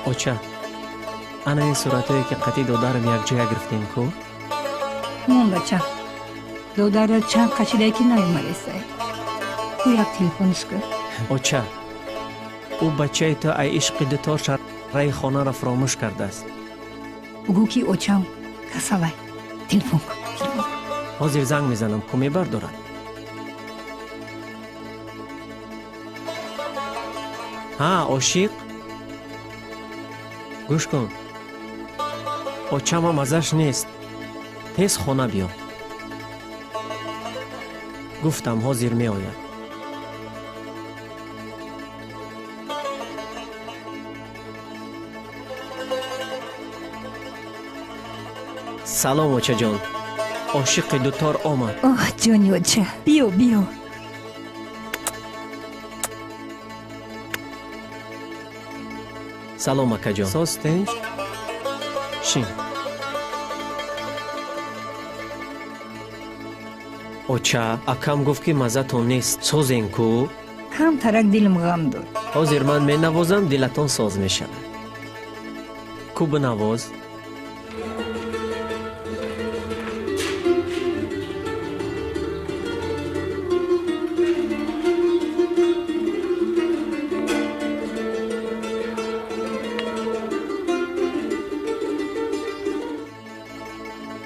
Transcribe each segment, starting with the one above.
اوچه انا این صورتایی که قطعی دودارم یک جای گرفتیم کو؟ مون بچه دودار چند قچیده که نایماده سای او یک تلفونش کرد. اوچه او بچه تو ای عشق دوتار رای خانه را فراموش کرده است. بگو که اوچم کساوی تلفون کن. حاضر زنگ میزنم کمی بردارد. ها عاشق گوش کن، اوچم هم ازش نیست، تیز خانه بیا. گفتم حاضر می آید. سلام اوچه جان، عاشق دوتار آمد. اوه جانی اوچه بیو سلام اکا جان. ساسته؟ شین. اوچه اکم گفت که مزتون نیست، سازین کو؟ کم ترک دلم غم داد. حاضر من می نوازم دلتون ساز می شود. کو بنواز؟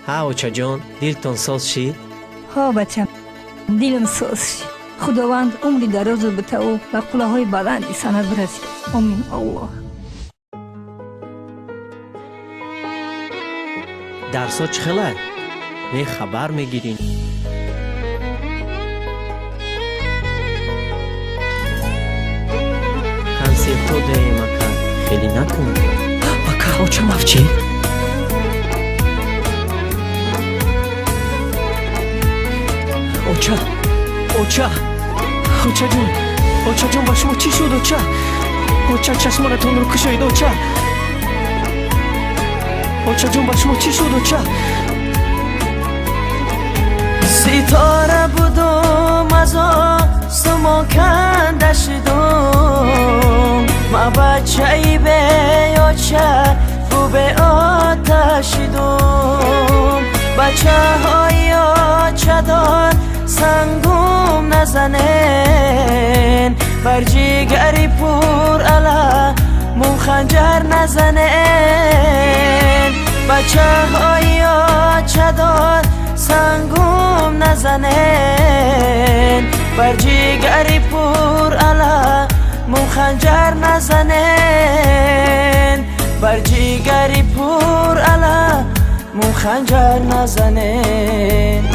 ها اوچه جان دلتون ساز شید؟ ها بچم دلم ساز شد. خداوند عمری دراز بده و به قلاهای بلندی سند برسید. آمین الله. درسا چخلای؟ می خبر میگیرین؟ کنسیل تو دهیم اکا خیلی نکن. اکا اوچه مفچی؟ اوچه جون با شما چی شد اوچه چشمانتون رو کشید اوچه جون با شما چی شد اوچه ستاره بودم از آسمان کنده شدم ما بچه ای به اوچه رو به آتش شدم بچه های اوچه دار سنگم نزنین بر جیگری پر علا مو خنجر نزنین بچه های اوچه دار سنگم نزنین بر جیگری پر علا مو خنجر نزنین بر جیگری پر علا مو خنجر نزنین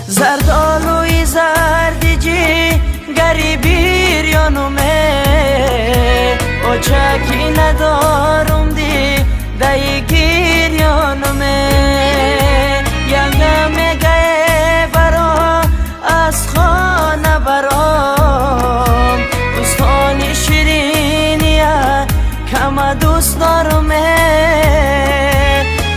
زردالوی زردی جی گریبیر یانومه اوچه کی ندارم دی دایگیر یانومه ینگم گه برا از خانه برام دوستانی شیرینیه کم دوست دارمه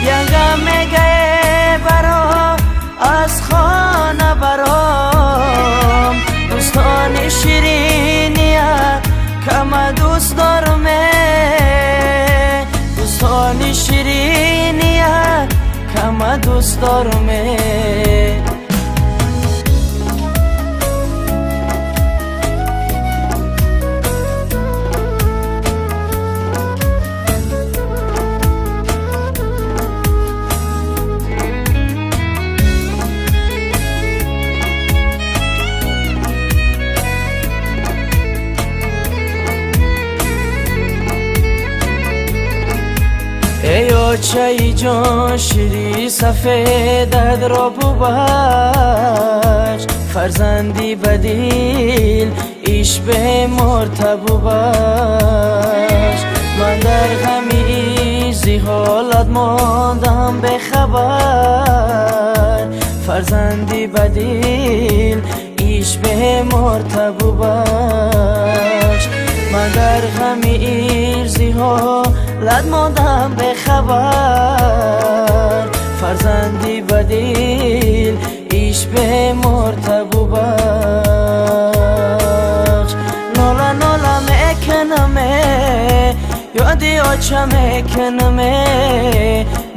ینگم گه برا از خانه برام دوستان شیرینیه کم دوست دارمه دوستان شیرینیه کم دوست دارمه ای اوچه جان شیری سفید را بوبش فرزندی بدیل ایش به مرتبو باش من در غمی زی حالت ماندم به خبر، فرزندی بدیل ایش به مرتبو بخش. من در غمی ایرزی حالت ماندم به خبر، فرزندی بدیل ایش به مرتبو بخش. نالا نالا میکنمه یادی آچه میکنمه،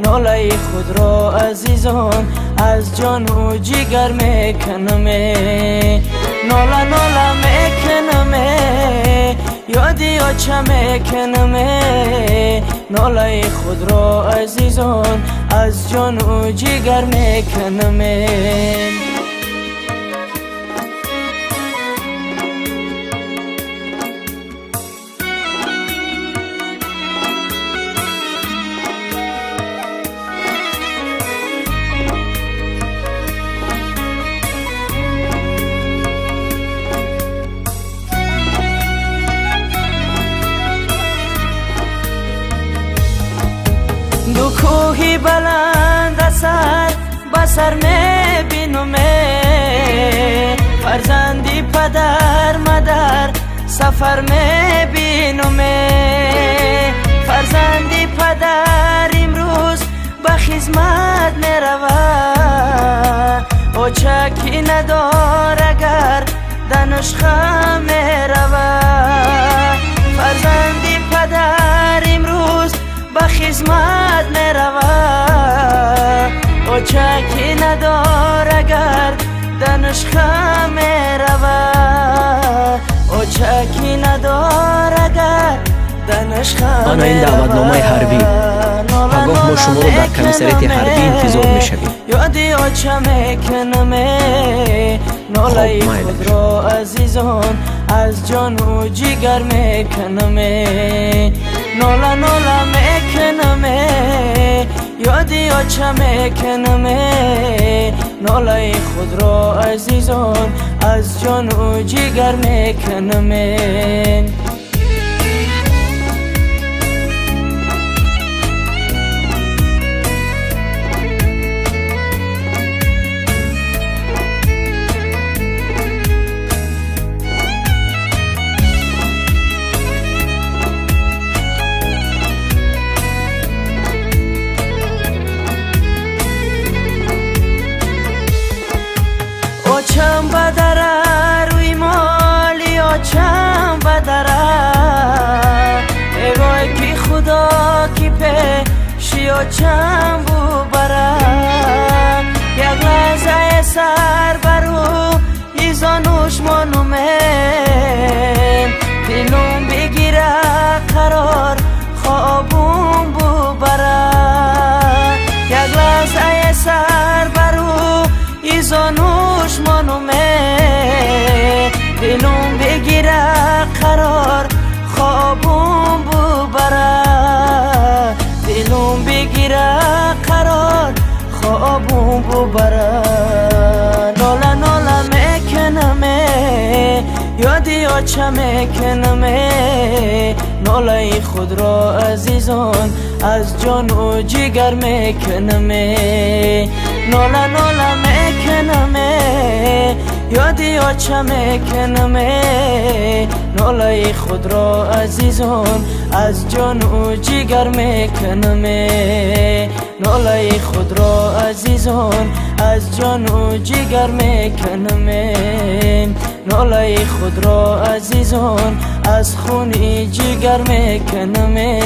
نالای خود را عزیزان از جان و جگر میکنمه. نالا نالا میکنمه یادی آچه میکنمه، نالای خود را عزیزان از جان و جگر میکنمه. دو کوهی بلند سر بسر میبینمه، فرزندی پدر مادر سفر میبینمه. فرزندی پدر امروز به خدمت میرود، او چکی ندار اگر دانشگاه میرود. فرزندی پدر امروز به خدمت میرود، او چکی ندار اگر دانشگاه میرود. او چکی ندار اگر دانشگاه آن این دعوتنامه حربی پگاه ما شما رو در کمیسریت حربی انتظار میشویم. یادی آچه میکنمه، نالای خود را عزیزان از جان و جگر میکنمه. نالا نالا میکنمه یادی آچه میکنمه، نالای خود را عزیزان از جان و جگر میکنمه. آچم بدره روی مالی آچم بدره، ایوای کی خدا کی پیشی آچم بو بره. یک لحظه سر برو ایزانوش منومه، دلم بگیره قرار خوابم بو بره. یک لحظه سر برو ایزانوش منومه، دلم بگیره قرار خوابم بو بره. دلم بگیره قرار خوابم بو بره. نالا نالا میکنمه یادی آچه میکنمه، نالای خود را عزیزان از جان و جگر میکنمه. نالا نالا میکنمه یادی آچه میکنمه، نالای خود را عزیزان از جان و جگر میکنمه. نالای خود را عزیزان از جان و جگر میکنمه، نالای خود را عزیزان از خون جگر میکنمه.